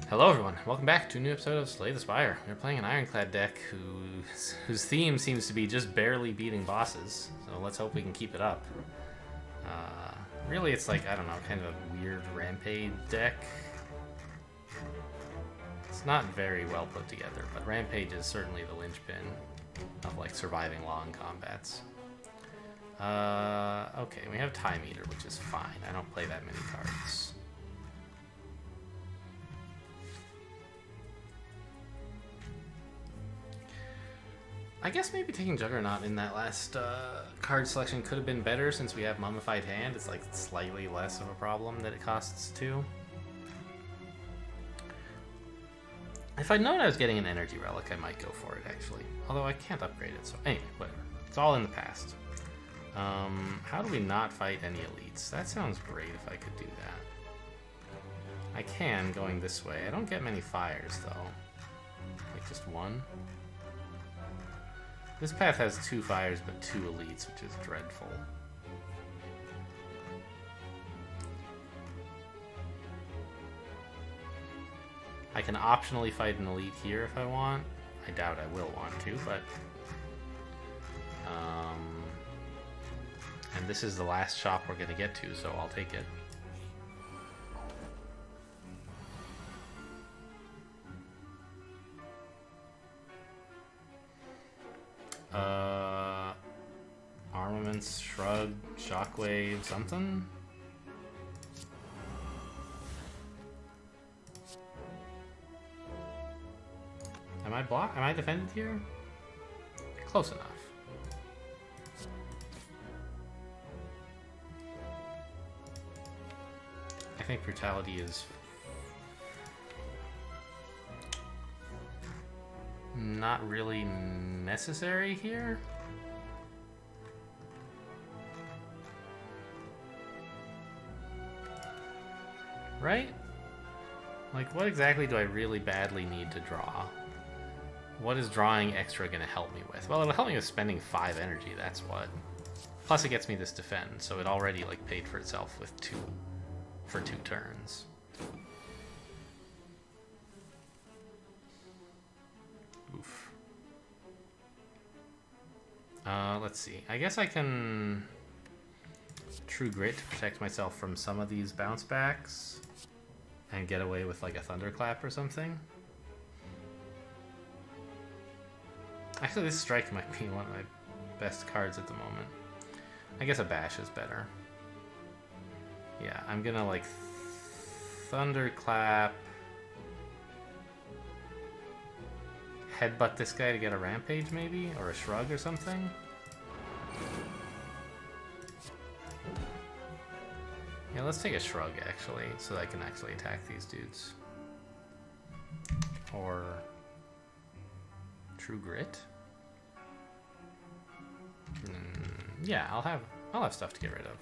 Hello everyone, welcome back to a new episode of Slay the Spire. We're playing an Ironclad deck whose theme seems to be just barely beating bosses, so let's hope we can keep it up. Really it's like, I don't know, kind of a weird Rampage deck. It's not very well put together, but Rampage is certainly the linchpin of like surviving long combats. Okay, we have Time Eater, which is fine. I don't play that many cards. I guess maybe taking Juggernaut in that last card selection could have been better since we have Mummified Hand. It's like slightly less of a problem that it costs 2. If I'd known I was getting an Energy Relic, I might go for it actually. Although I can't upgrade it, so anyway, whatever. It's all in the past. How do we not fight any elites? That sounds great if I could do that. I can, going this way. I don't get many fires though. Like just one. This path has 2 fires, but 2 elites, which is dreadful. I can optionally fight an elite here if I want. I doubt I will want to, but... and this is the last shop we're going to get to, so I'll take it. Armaments, Shrug, Shockwave, something? Am I blocked? Am I defended here? Close enough. I think Brutality is not really necessary here. Right? Like, what exactly do I really badly need to draw? What is drawing extra going to help me with? Well, it'll help me with spending 5 energy, that's what. Plus it gets me this defend, so it already like paid for itself with 2 for 2 turns. Oof. Let's see. I guess I can True Grit to protect myself from some of these bounce backs and get away with like a Thunderclap or something. Actually, this Strike might be one of my best cards at the moment. I guess a Bash is better. Yeah, I'm gonna like Thunderclap, headbutt this guy to get a Rampage maybe, or a Shrug or something. Yeah, let's take a Shrug actually, so that I can actually attack these dudes. Or True Grit. Yeah, I'll have stuff to get rid of.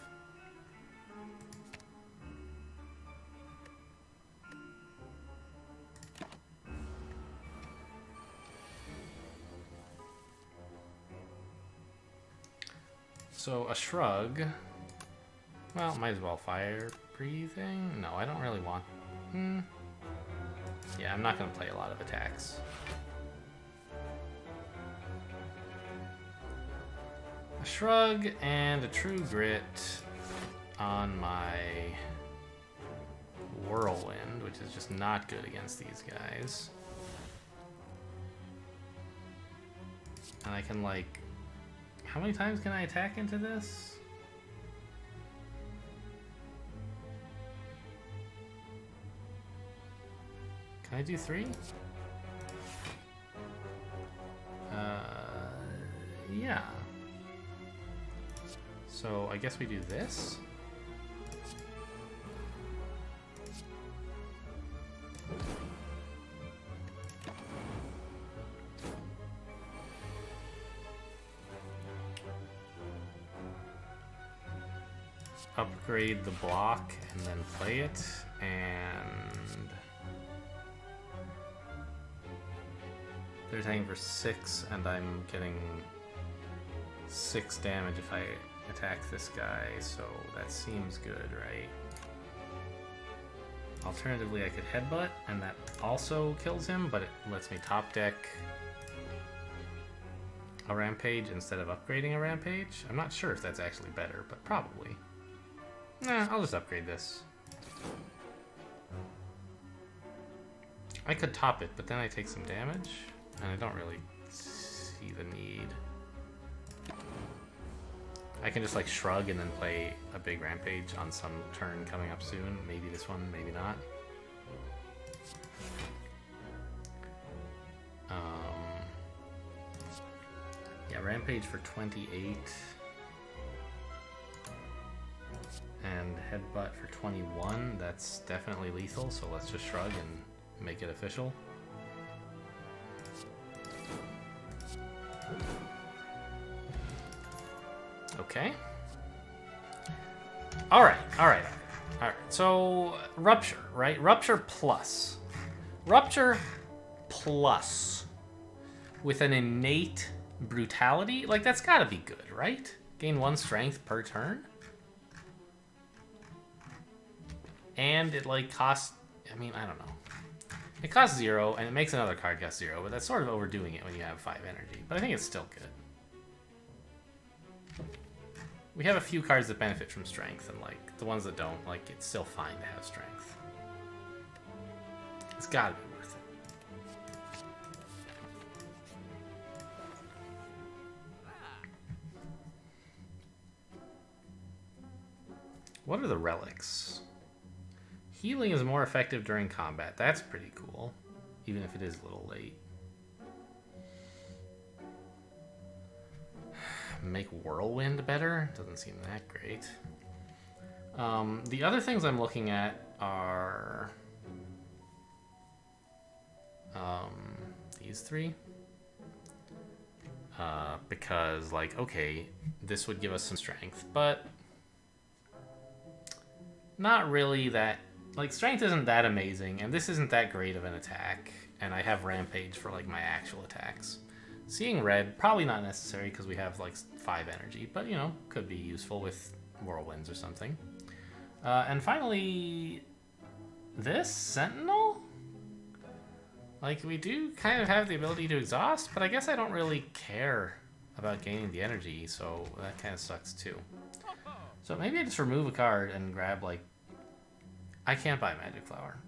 So a Shrug. Well, might as well Fire Breathing. No, I don't really want. Yeah, I'm not going to play a lot of attacks. A Shrug and a True Grit on my Whirlwind, which is just not good against these guys. And I can like... How many times can I attack into this? Can I do 3? Yeah. So I guess we do this. Upgrade the block and then play it, and they're attacking for 6, and I'm getting 6 damage if I attack this guy, so that seems good, right? Alternatively, I could headbutt, and that also kills him, but it lets me top deck a rampage instead of upgrading a rampage. I'm not sure if that's actually better, but probably. Nah, I'll just upgrade this. I could top it, but then I take some damage, and I don't really see the need. I can just like shrug and then play a big rampage on some turn coming up soon. Maybe this one, maybe not. Yeah, rampage for 28. And headbutt for 21. That's definitely lethal, so let's just shrug and make it official. Okay. Alright. So, Rupture, right? Rupture plus. Rupture plus. With an innate brutality? Like, that's gotta be good, right? Gain 1 strength per turn? And it, like, costs... I mean, I don't know. It costs 0, and it makes another card cost 0, but that's sort of overdoing it when you have 5 energy. But I think it's still good. We have a few cards that benefit from strength, and like the ones that don't, like it's still fine to have strength. It's gotta be worth it. What are the relics? Healing is more effective during combat. That's pretty cool, even if it is a little late. Make Whirlwind better? Doesn't seem that great. The other things I'm looking at are these 3. Because, like, okay, this would give us some strength, but not really that... Like, strength isn't that amazing, and this isn't that great of an attack, and I have Rampage for, like, my actual attacks. Seeing red, probably not necessary because we have like 5 energy, but you know, could be useful with whirlwinds or something. And finally, this Sentinel? Like, we do kind of have the ability to exhaust, but I guess I don't really care about gaining the energy, so that kind of sucks too. So maybe I just remove a card and grab like... I can't buy Magic Flower.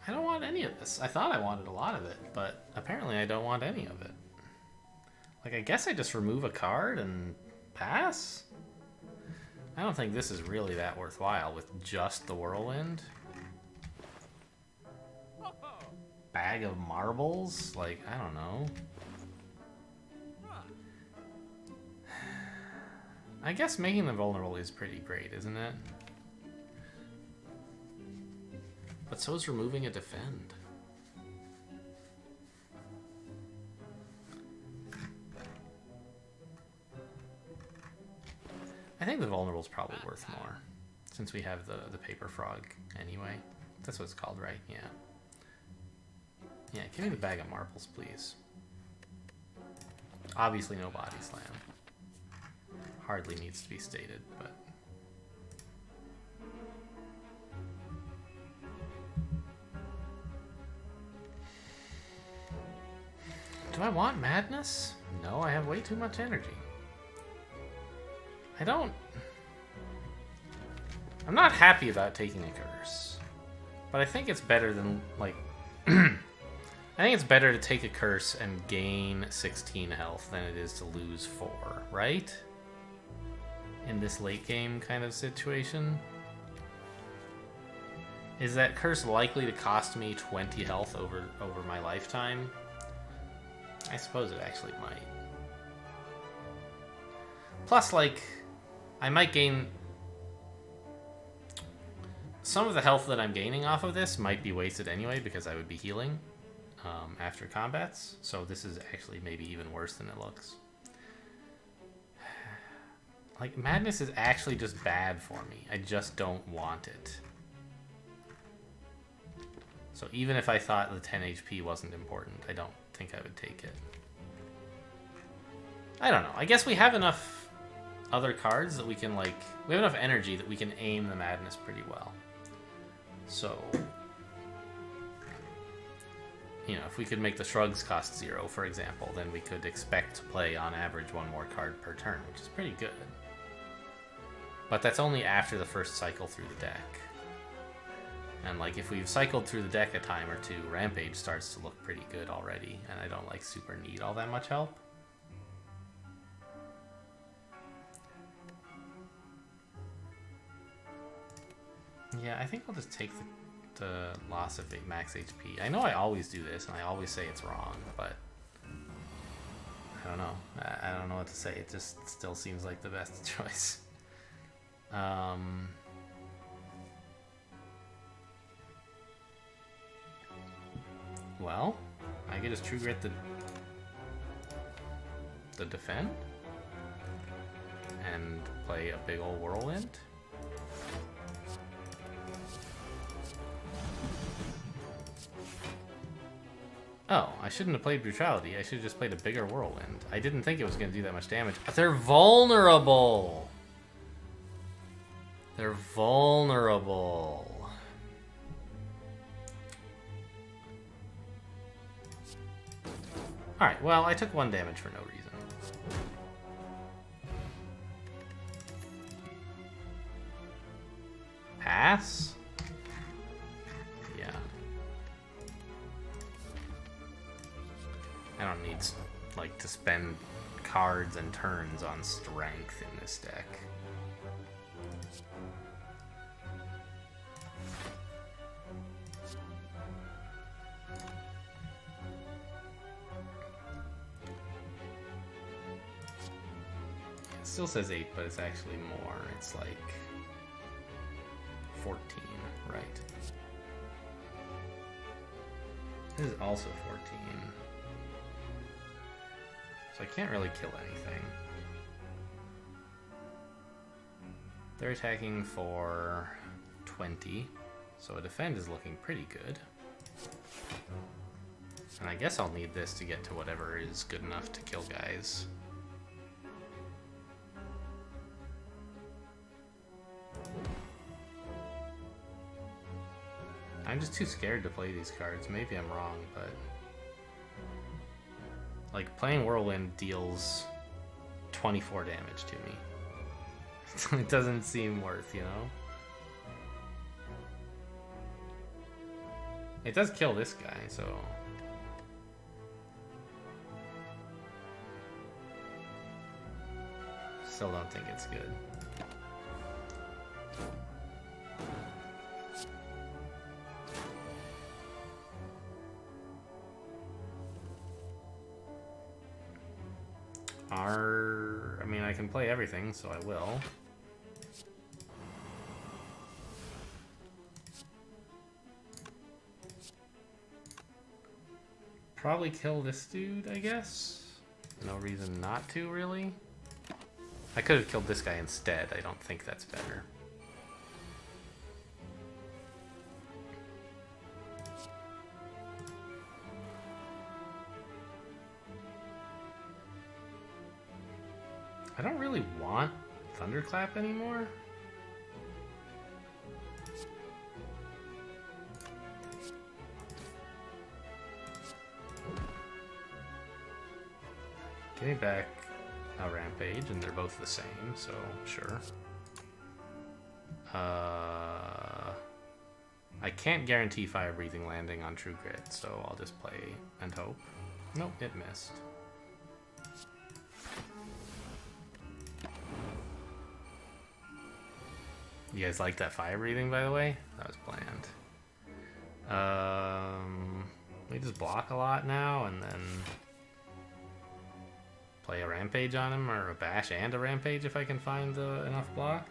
I don't want any of this. I thought I wanted a lot of it, but apparently I don't want any of it. Like, I guess I just remove a card and pass? I don't think this is really that worthwhile with just the Whirlwind. Bag of marbles? Like, I don't know. I guess making them vulnerable is pretty great, isn't it? But so is removing a defend. I think the vulnerable is probably worth more, since we have the paper frog anyway. That's what it's called, right? Yeah. Yeah, give me the bag of marbles, please. Obviously no body slam. Hardly needs to be stated, but... Do I want madness? No, I have way too much energy. I'm not happy about taking a curse. But I think it's better than, like... I think it's better to take a curse and gain 16 health than it is to lose 4, right? In this late game kind of situation. Is that curse likely to cost me 20 health over my lifetime? I suppose it actually might. Plus, like, I might gain... Some of the health that I'm gaining off of this might be wasted anyway because I would be healing after combats. So this is actually maybe even worse than it looks. Like, madness is actually just bad for me. I just don't want it. So even if I thought the 10 HP wasn't important, I don't think I would take it. I don't know. I guess we have enough other cards that we can, like... We have enough energy that we can aim the madness pretty well. So... You know, if we could make the shrugs cost 0, for example, then we could expect to play, on average, 1 more card per turn, which is pretty good. But that's only after the first cycle through the deck. And, like, if we've cycled through the deck a time or two, Rampage starts to look pretty good already, and I don't, like, super need all that much help. Yeah, I think I'll just take the loss of max HP. I know I always do this, and I always say it's wrong, but... I don't know. I don't know what to say. It just still seems like the best choice. Well, I get his True Grit the defend and play a big old Whirlwind. Oh, I shouldn't have played Brutality. I should have just played a bigger Whirlwind. I didn't think it was going to do that much damage. They're vulnerable! They're vulnerable. Alright, well, I took 1 damage for no reason. Pass? Yeah. I don't need, like, to spend cards and turns on strength in this deck. Still says 8, but it's actually more. It's like 14, right? This is also 14. So I can't really kill anything. They're attacking for 20, so a defend is looking pretty good. And I guess I'll need this to get to whatever is good enough to kill guys. I'm just too scared to play these cards. Maybe I'm wrong, but... Like, playing Whirlwind deals 24 damage to me. It doesn't seem worth, you know? It does kill this guy, so... Still don't think it's good. I mean, I can play everything, so I will. Probably kill this dude, I guess. No reason not to, really. I could have killed this guy instead. I don't think that's better. I don't really want Thunderclap anymore. Give me back a Rampage, and they're both the same, so sure. I can't guarantee Fire Breathing landing on True Grit, so I'll just play and hope. Nope, it missed. You guys like that Fire Breathing, by the way? That was planned. We just block a lot now, and then play a Rampage on him, or a Bash and a Rampage if I can find enough block.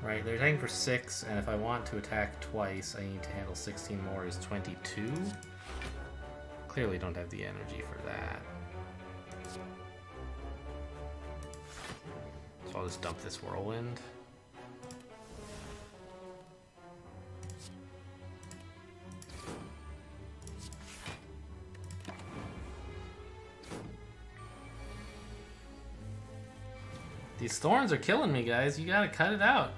Right, they're attacking for 6, and if I want to attack twice, I need to handle 16 more is 22. Clearly don't have the energy for that. So I'll just dump this Whirlwind. These thorns are killing me, guys. You gotta cut it out.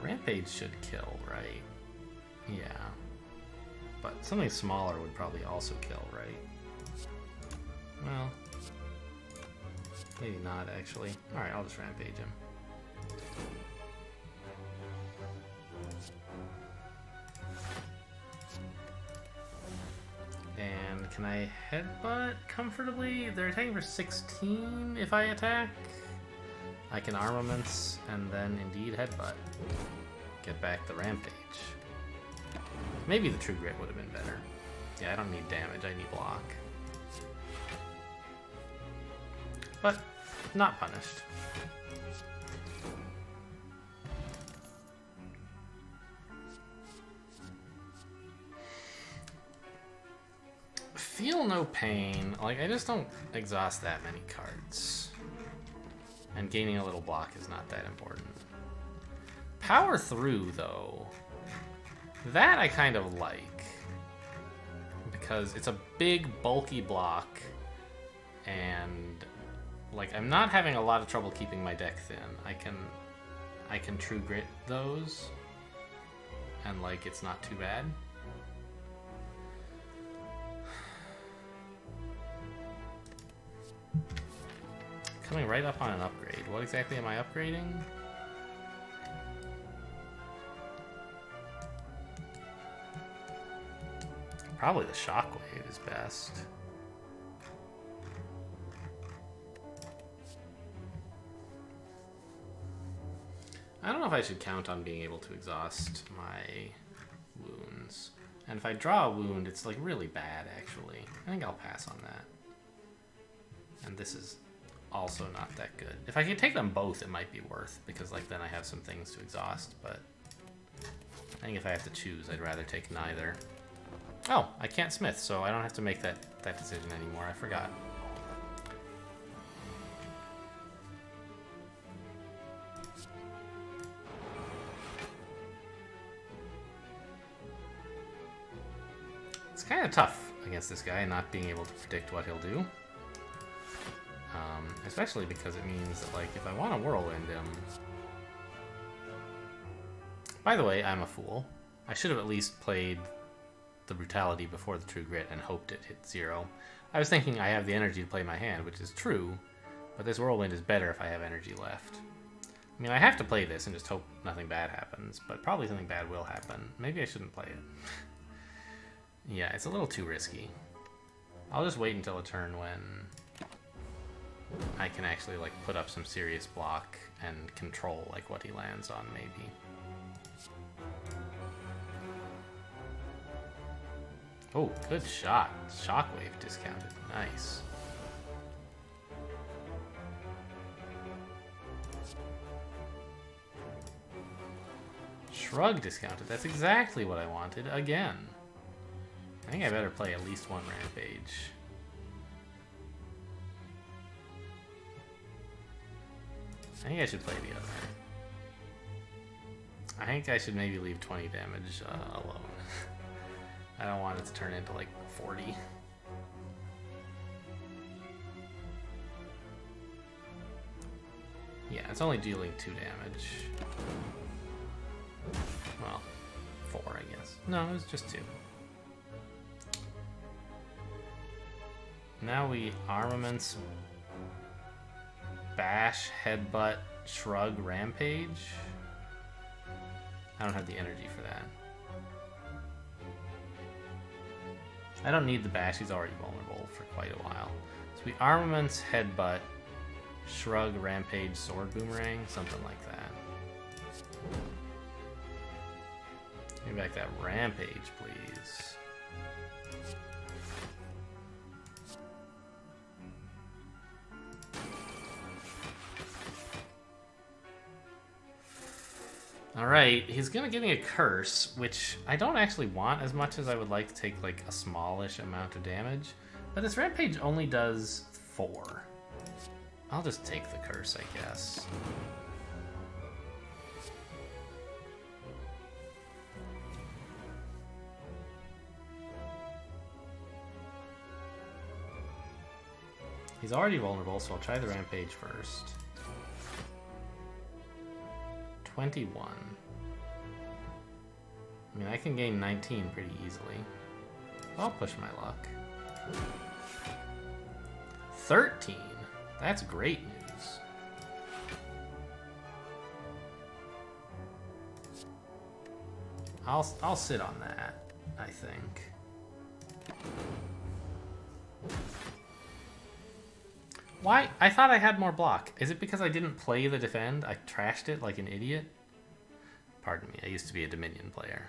Rampage should kill, right? Yeah. But something smaller would probably also kill, right? Well, maybe not, actually. Alright, I'll just Rampage him. And can I headbutt comfortably? They're attacking for 16 if I attack. I can armaments and then indeed headbutt. Get back the Rampage. Maybe the True Grit would have been better. Yeah, I don't need damage, I need block. But not punished. Feel no pain. Like, I just don't exhaust that many cards. And gaining a little block is not that important. Power through, though. That I kind of like. Because it's a big, bulky block. And, like, I'm not having a lot of trouble keeping my deck thin. I can True Grit those. And, like, it's not too bad. Coming right up on an upgrade. What exactly am I upgrading? Probably the Shockwave is best. I don't know if I should count on being able to exhaust my wounds. And if I draw a wound, it's like really bad, actually. I think I'll pass on that. And this is also not that good. If I could take them both, it might be worth, because like then I have some things to exhaust, but I think if I have to choose, I'd rather take neither. Oh, I can't smith, so I don't have to make that decision anymore. I forgot. It's kind of tough against this guy, not being able to predict what he'll do. Especially because it means that, like, if I want to whirlwind him... By the way, I'm a fool. I should have at least played the Brutality before the True Grit and hoped it hit 0. I was thinking I have the energy to play my hand, which is true, but this whirlwind is better if I have energy left. I mean, I have to play this and just hope nothing bad happens, but probably something bad will happen. Maybe I shouldn't play it. Yeah, it's a little too risky. I'll just wait until a turn when I can actually, like, put up some serious block and control, like, what he lands on, maybe. Oh, good shot. Shockwave discounted. Nice. Shrug discounted. That's exactly what I wanted again. I think I better play at least one Rampage. I think I should play the other. I think I should maybe leave 20 damage alone. I don't want it to turn into like 40. Yeah, it's only dealing 2 damage. Well, 4 I guess. No, it was just 2. Now we armaments, bash, headbutt, shrug, rampage. I don't have the energy for that. I don't need the bash, he's already vulnerable for quite a while. So we armaments, headbutt, shrug, rampage, sword, boomerang, something like that. Give me back that rampage, please. Alright, he's gonna give me a curse, which I don't actually want as much as I would like to take like a smallish amount of damage. But this rampage only does 4. I'll just take the curse, I guess. He's already vulnerable, so I'll try the Rampage first. 21. I mean, I can gain 19 pretty easily. I'll push my luck. 13. That's great news. I'll sit on that, I think. Why? I thought I had more block. Is it because I didn't play the defend? I trashed it like an idiot? Pardon me, I used to be a Dominion player.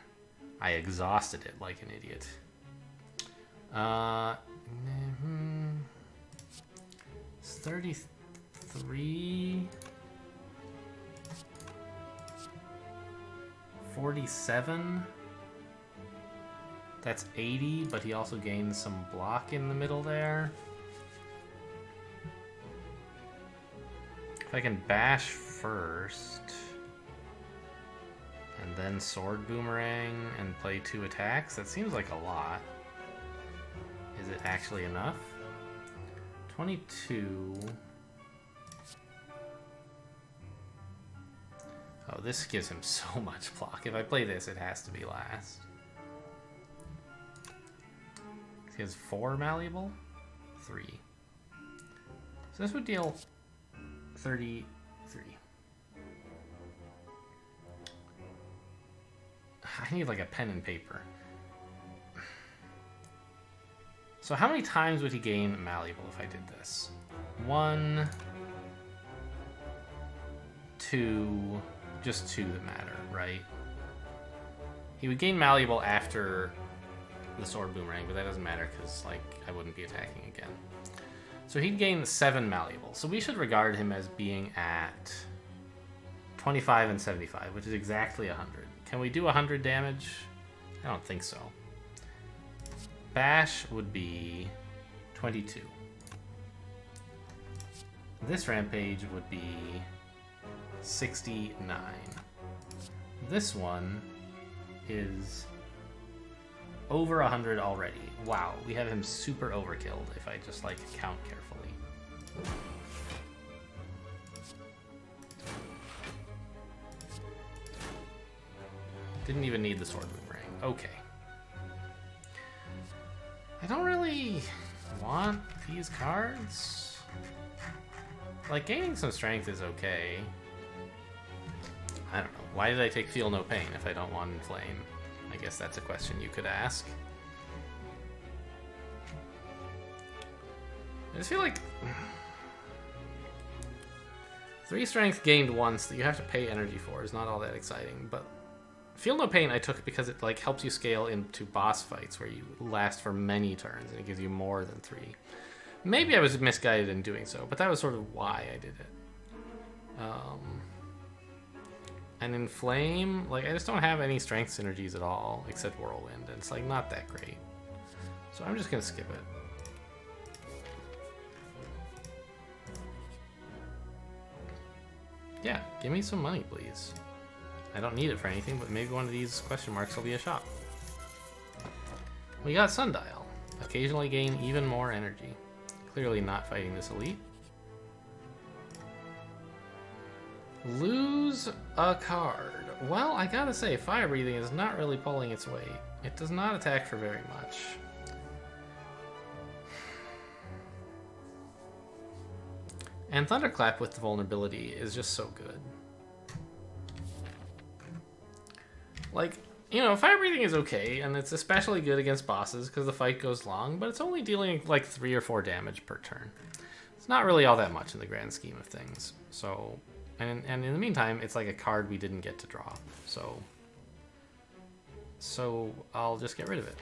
I exhausted it like an idiot. It's 33... 47? That's 80, but he also gains some block in the middle there. If I can bash first, and then sword boomerang and play 2 attacks, that seems like a lot. Is it actually enough? 22. Oh, this gives him so much block. If I play this, it has to be last. He has 4 malleable? 3. So this would deal 33. I need like a pen and paper. So how many times would he gain malleable if I did this? 1, 2, just 2 that matter, right? He would gain malleable after the sword boomerang, but that doesn't matter because like I wouldn't be attacking again. So he'd gain 7 malleable. So we should regard him as being at 25 and 75, which is exactly 100. Can we do 100 damage? I don't think so. Bash would be 22. This Rampage would be 69. This one is over 100 already. Wow, we have him super overkilled if I just like count carefully. Didn't even need the sword boomerang. Okay. I don't really want these cards. Like, gaining some strength is okay. I don't know. Why did I take Feel No Pain if I don't want Inflame? I guess that's a question you could ask. I just feel like 3 strength gained once that you have to pay energy for is not all that exciting, but Feel No Pain I took because it like helps you scale into boss fights where you last for many turns and it gives you more than 3. Maybe I was misguided in doing so, but that was sort of why I did it. And Inflame, like I just don't have any strength synergies at all except Whirlwind, and it's like not that great. So I'm just gonna skip it. Yeah, give me some money, please. I don't need it for anything, but maybe one of these question marks will be a shop. We got Sundial. Occasionally gain even more energy. Clearly not fighting this elite. Lose a card. Well, I gotta say, Fire Breathing is not really pulling its weight. It does not attack for very much. And Thunderclap with the vulnerability is just so good. Like, you know, Fire Breathing is okay, and it's especially good against bosses because the fight goes long, but it's only dealing like 3 or 4 damage per turn. It's not really all that much in the grand scheme of things. So, and in the meantime, it's like a card we didn't get to draw. So I'll just get rid of it.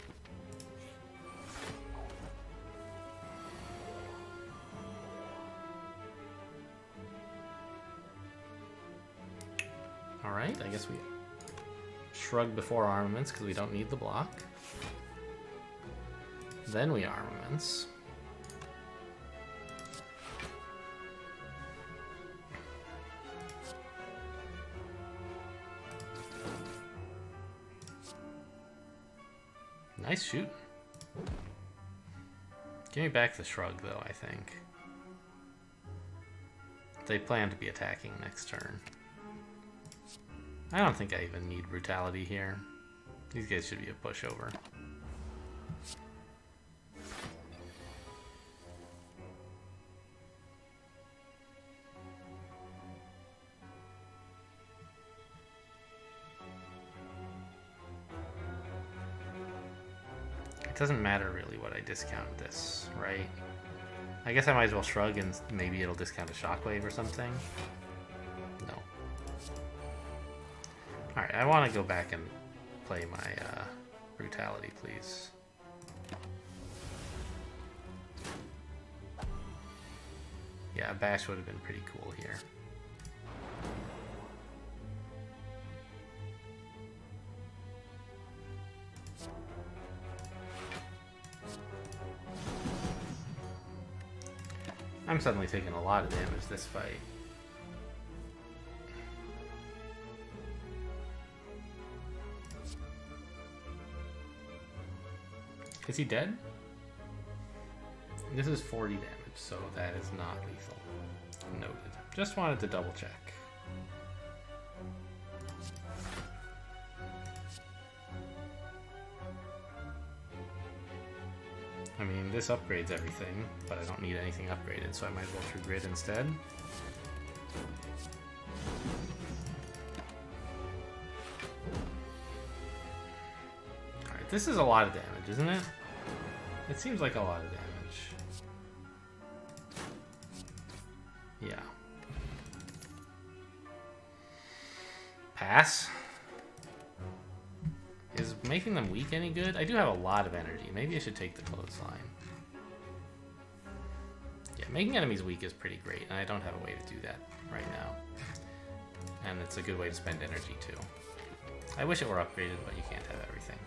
All right, I guess we shrug before armaments because we don't need the block. Then we armaments. Nice shoot. Give me back the shrug though, I think. They plan to be attacking next turn. I don't think I even need brutality here. These guys should be a pushover. It doesn't matter really what I discount this, right? I guess I might as well shrug and maybe it'll discount a shockwave or something. No. Alright, I want to go back and play my brutality, please. Yeah, a bash would have been pretty cool here. I'm suddenly taking a lot of damage this fight. Is he dead? This is 40 damage, so that is not lethal. Noted. Just wanted to double check. I mean, this upgrades everything, but I don't need anything upgraded, so I might as well true grid instead. Alright, this is a lot of damage, isn't it? It seems like a lot of damage. Yeah. Pass. Is making them weak any good? I do have a lot of energy. Maybe I should take the clothesline. Yeah, making enemies weak is pretty great, and I don't have a way to do that right now. And it's a good way to spend energy, too. I wish it were upgraded, but you can't have everything.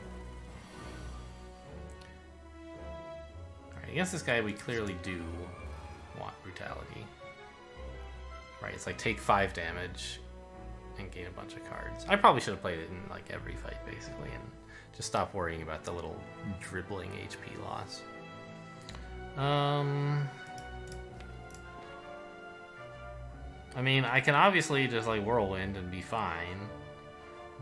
Alright, against this guy, we clearly do want brutality. Right, it's like take 5 damage and gain a bunch of cards. I probably should have played it in like every fight basically and just stop worrying about the little dribbling HP loss. I mean, I can obviously just like whirlwind and be fine,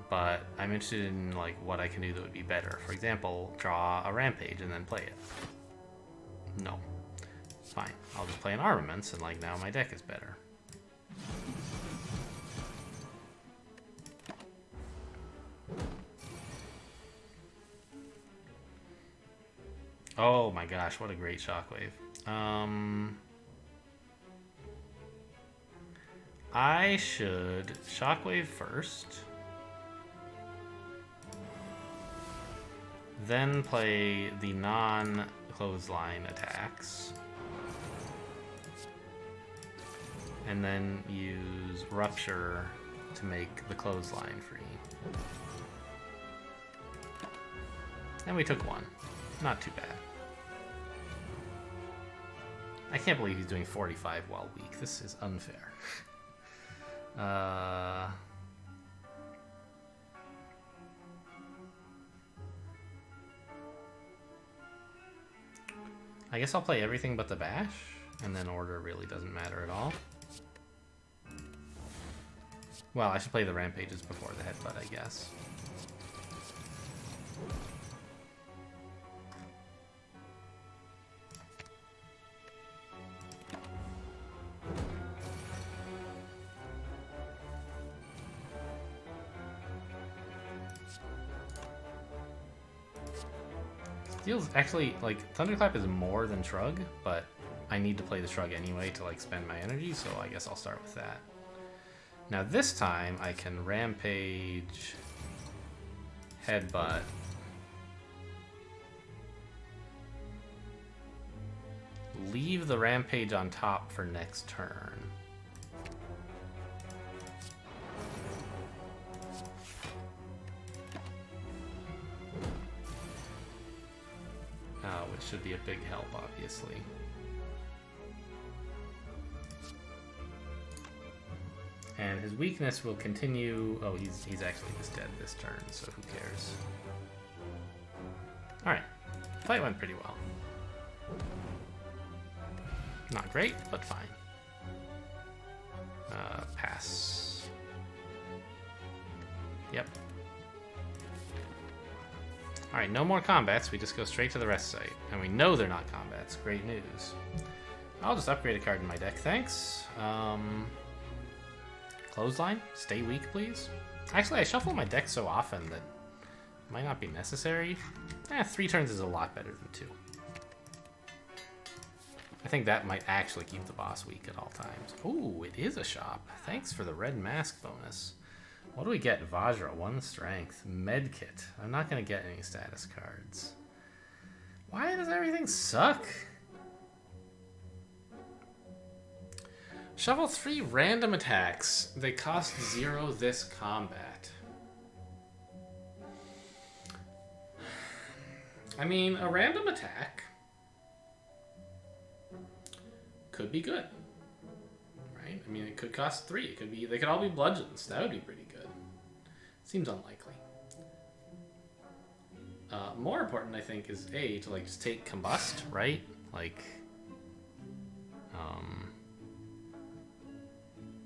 but I'm interested in like what I can do that would be better. For example, draw a rampage and then play it. No. Fine. I'll just play an armaments and like now my deck is better. Oh my gosh, what a great shockwave. I should shockwave first, then play the non-clothesline attacks, and then use rupture to make the clothesline free. And we took one. Not too bad. I can't believe he's doing 45 while weak. This is unfair. I guess I'll play everything but the bash, and then order really doesn't matter at all. Well, I should play the rampages before the headbutt, I guess. Feels actually like Thunderclap is more than Shrug, but I need to play the Shrug anyway to like spend my energy, so I guess I'll start with that. Now this time I can Rampage, Headbutt, leave the Rampage on top for next turn. Which should be a big help, obviously. And his weakness will continue. Oh, he's actually just dead this turn, so who cares? Alright. Fight went pretty well. Not great, but fine. Pass. Yep. Alright, no more combats. We just go straight to the rest site. And we know they're not combats. Great news. I'll just upgrade a card in my deck, thanks. Clothesline? Stay weak, please. Actually, I shuffle my deck so often that it might not be necessary. 3 turns is a lot better than 2. I think that might actually keep the boss weak at all times. Ooh, it is a shop. Thanks for the red mask bonus. What do we get? Vajra, 1 strength. Medkit. I'm not going to get any status cards. Why does everything suck? Shuffle 3 random attacks. They cost 0 this combat. I mean, a random attack could be good, right? I mean, it could cost 3. It could be. They could all be bludgeons. That would be pretty good. Seems unlikely. More important, I think, is A, to like just take combust, right? Like,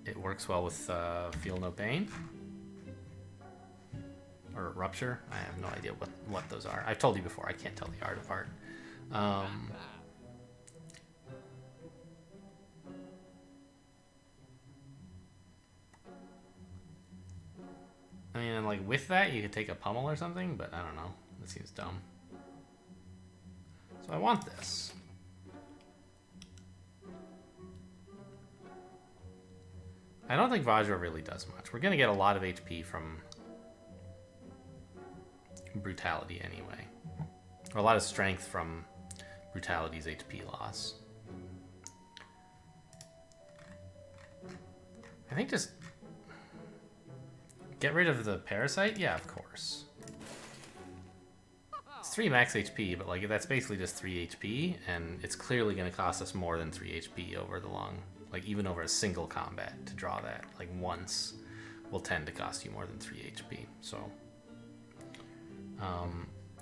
it works well with feel no pain or rupture. I have no idea what those are. I've told you before. I can't tell the art apart. I mean, like, with that, you could take a pummel or something, but I don't know. That seems dumb. So I want this. I don't think Vajra really does much. We're going to get a lot of HP from Brutality anyway. Or a lot of strength from Brutality's HP loss. I think just get rid of the Parasite? Yeah, of course. It's 3 max HP, but like that's basically just 3 HP, and it's clearly going to cost us more than 3 HP over the long, like even over a single combat to draw that. Like once will tend to cost you more than 3 HP. So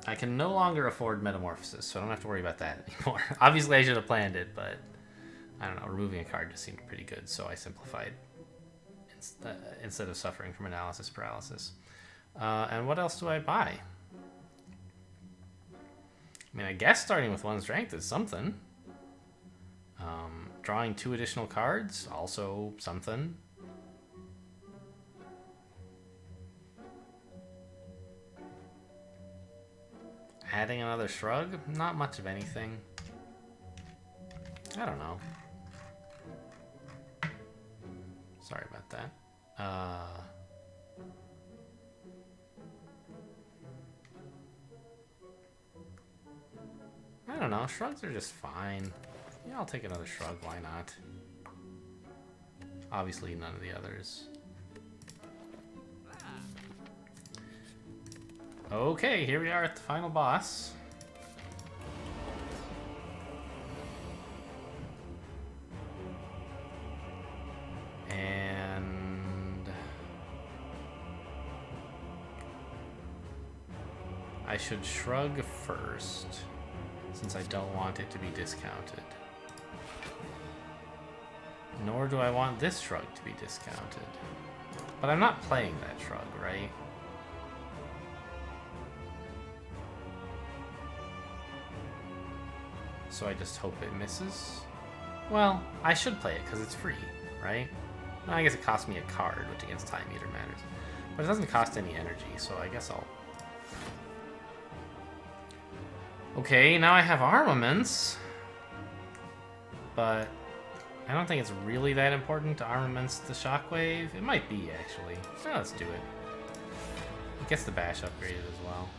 I can no longer afford Metamorphosis, so I don't have to worry about that anymore. Obviously I should have planned it, but I don't know, removing a card just seemed pretty good, so I simplified instead of suffering from analysis paralysis. And what else do I buy? I mean, I guess starting with 1 strength is something. Drawing 2 additional cards, also something. Adding another shrug, not much of anything. I don't know. Sorry about that. I don't know. Shrugs are just fine. Yeah, I'll take another shrug. Why not? Obviously, none of the others. Okay, here we are at the final boss. And I should shrug first, since I don't want it to be discounted. Nor do I want this shrug to be discounted. But I'm not playing that shrug, right? So I just hope it misses. Well, I should play it because it's free, right? Well, I guess it costs me a card, which against Time Eater matters. But it doesn't cost any energy, so I guess I'll... Okay, now I have armaments. But I don't think it's really that important to armaments the Shockwave. It might be, actually. So let's do it. It gets the bash upgraded as well.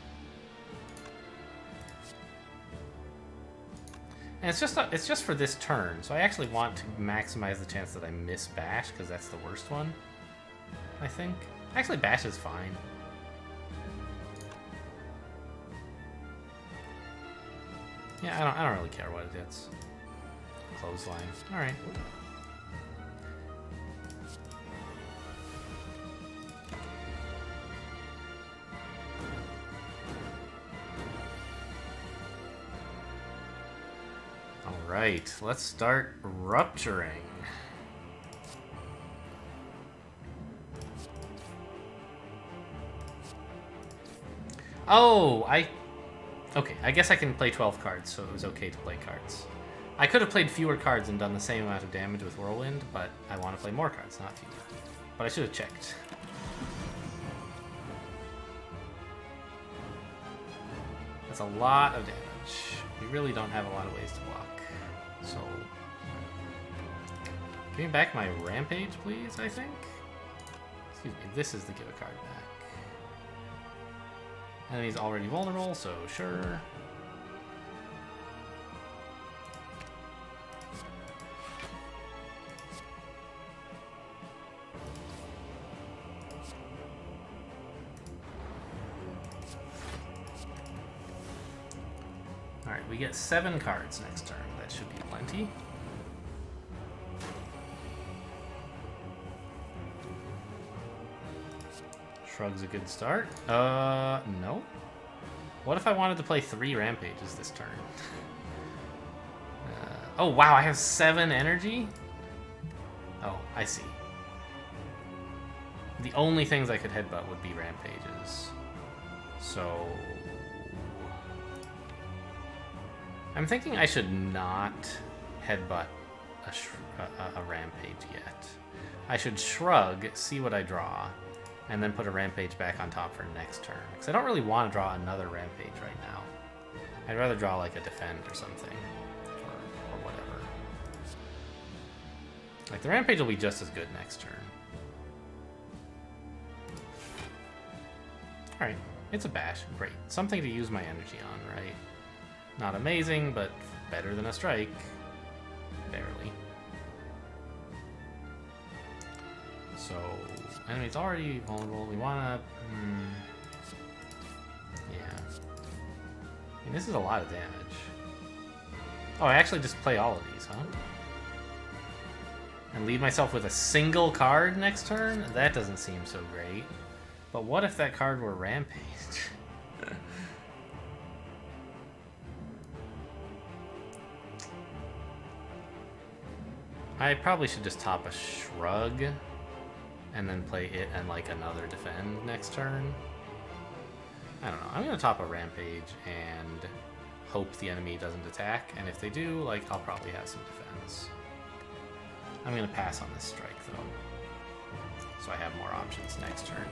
And it's just for this turn, so I actually want to maximize the chance that I miss bash, because that's the worst one, I think. Actually, bash is fine. Yeah, I don't really care what it is. Clothesline. All right. All right, let's start rupturing. Oh, okay, I guess I can play 12 cards, so it was okay to play cards. I could have played fewer cards and done the same amount of damage with Whirlwind, but I want to play more cards, not fewer. But I should have checked. That's a lot of damage. We really don't have a lot of ways to block. So, give me back my Rampage, please, I think? Excuse me, this is the give a card back. Enemy's already vulnerable, so sure. Alright, we get 7 cards next turn. That should be plenty. Shrug's a good start. No. What if I wanted to play 3 Rampages this turn? Oh, wow, I have 7 energy? Oh, I see. The only things I could headbutt would be Rampages. So... I'm thinking I should not headbutt a Rampage yet. I should shrug, see what I draw, and then put a Rampage back on top for next turn. Because I don't really want to draw another Rampage right now. I'd rather draw like a Defend or something. Or whatever. Like the Rampage will be just as good next turn. Alright, it's a bash. Great. Something to use my energy on, right? Not amazing, but better than a strike. Barely. So... enemy's already vulnerable. We wanna... yeah. I mean, this is a lot of damage. Oh, I actually just play all of these, huh? And leave myself with a single card next turn? That doesn't seem so great. But what if that card were Rampage? I probably should just top a Shrug and then play it and like another Defend next turn. I don't know. I'm gonna top a Rampage and hope the enemy doesn't attack, and if they do, like, I'll probably have some defense. I'm gonna pass on this strike though, so I have more options next turn.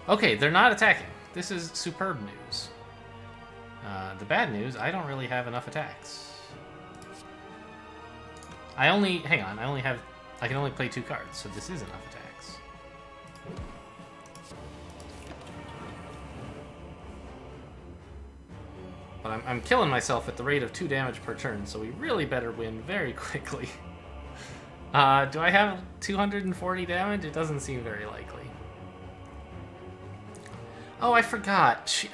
Okay, they're not attacking. This is superb news. The bad news, I don't really have enough attacks. I can only play 2 cards, so this is enough attacks. But I'm killing myself at the rate of 2 damage per turn, so we really better win very quickly. Do I have 240 damage? It doesn't seem very likely. Oh, I forgot.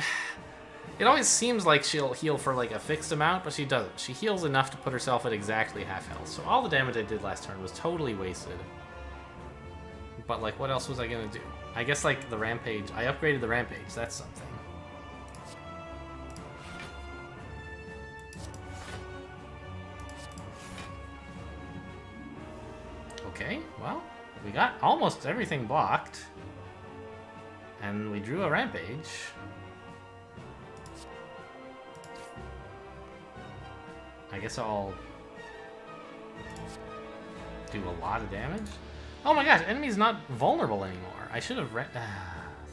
It always seems like she'll heal for like a fixed amount, but she doesn't. She heals enough to put herself at exactly half health. So all the damage I did last turn was totally wasted. But like, what else was I gonna do? I guess like the Rampage. I upgraded the Rampage. That's something. Okay, well, we got almost everything blocked. And we drew a Rampage. I guess I'll do a lot of damage. Oh my gosh, enemy's not vulnerable anymore. I should have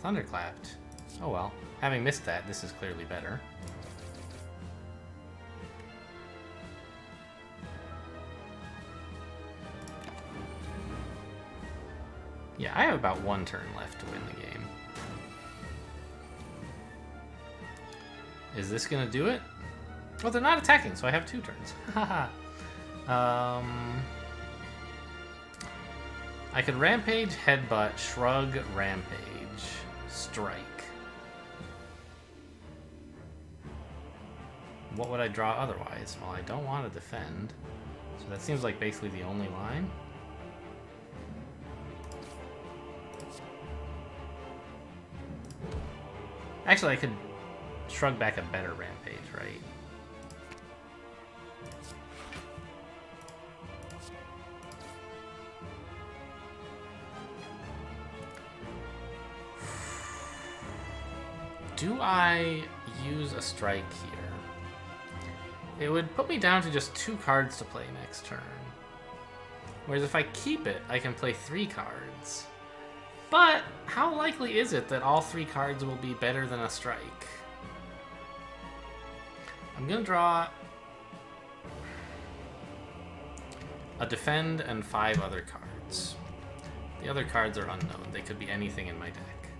thunderclapped. Oh well. Having missed that, this is clearly better. Yeah, I have about 1 turn left to win the game. Is this gonna do it? Well, they're not attacking, so I have 2 turns. Haha. I could Rampage, Headbutt, Shrug, Rampage, Strike. What would I draw otherwise? Well, I don't want to defend, so that seems like basically the only line. Actually, I could shrug back a better Rampage, right? Do I use a strike here? It would put me down to just 2 cards to play next turn. Whereas if I keep it, I can play 3 cards. But how likely is it that all 3 cards will be better than a strike? I'm going to draw a defend and 5 other cards. The other cards are unknown. They could be anything in my deck.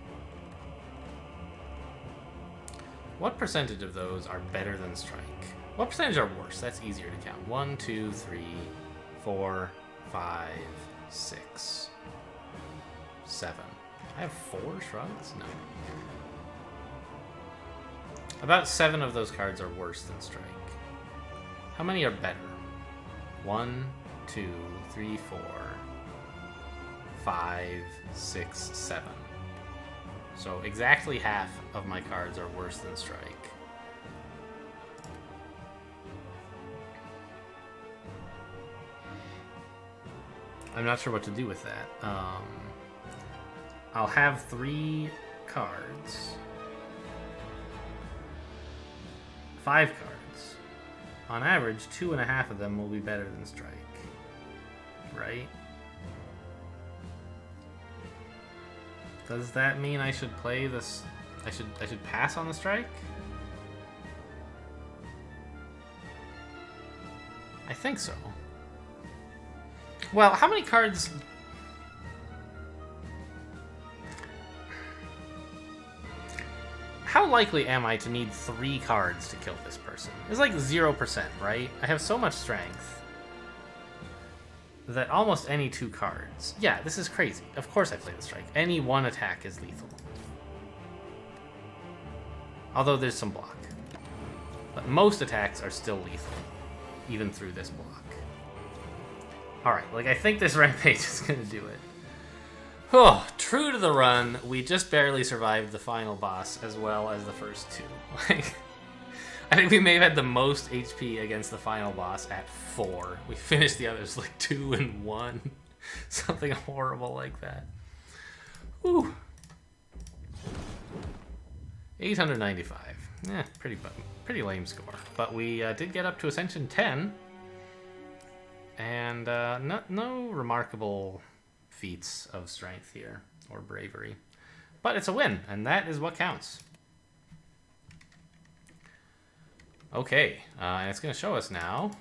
What percentage of those are better than strike? What percentage are worse? That's easier to count. 1, 2, 3, 4, 5, 6, 7. I have 4 shrugs? No. About 7 of those cards are worse than strike. How many are better? 1, 2, 3, 4, 5, 6, 7. So exactly half of my cards are worse than strike. I'm not sure what to do with that. I'll have 3 cards. 5 cards. On average, 2.5 of them will be better than strike. Right? Does that mean I should play this? I should pass on the strike? I think so. Well, how many cards? How likely am I to need 3 cards to kill this person? It's like 0%, right? I have so much strength that almost any 2 cards... Yeah, this is crazy. Of course I play the strike. Any 1 attack is lethal. Although there's some block. But most attacks are still lethal, even through this block. Alright, like I think this rampage is going to do it. Oh, true to the run, we just barely survived the final boss as well as the first 2. Like, I think we may have had the most HP against the final boss at 4. We finished the others like 2 and 1. Something horrible like that. Whew. 895. Pretty lame score. But we did get up to Ascension 10. And no remarkable feats of strength here, or bravery. But it's a win, and that is what counts. Okay, and it's going to show us now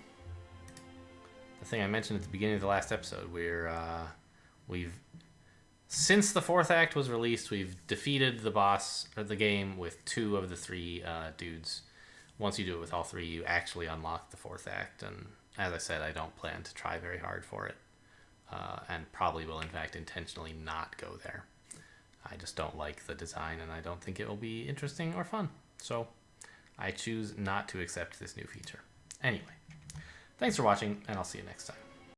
the thing I mentioned at the beginning of the last episode. We've since the 4th act was released, we've defeated the boss or the game with 2 of the 3 dudes. Once you do it with all 3, you actually unlock the 4th act, and as I said, I don't plan to try very hard for it, and probably will in fact intentionally not go there. I just don't like the design, and I don't think it will be interesting or fun. So I choose not to accept this new feature. Anyway, thanks for watching, and I'll see you next time.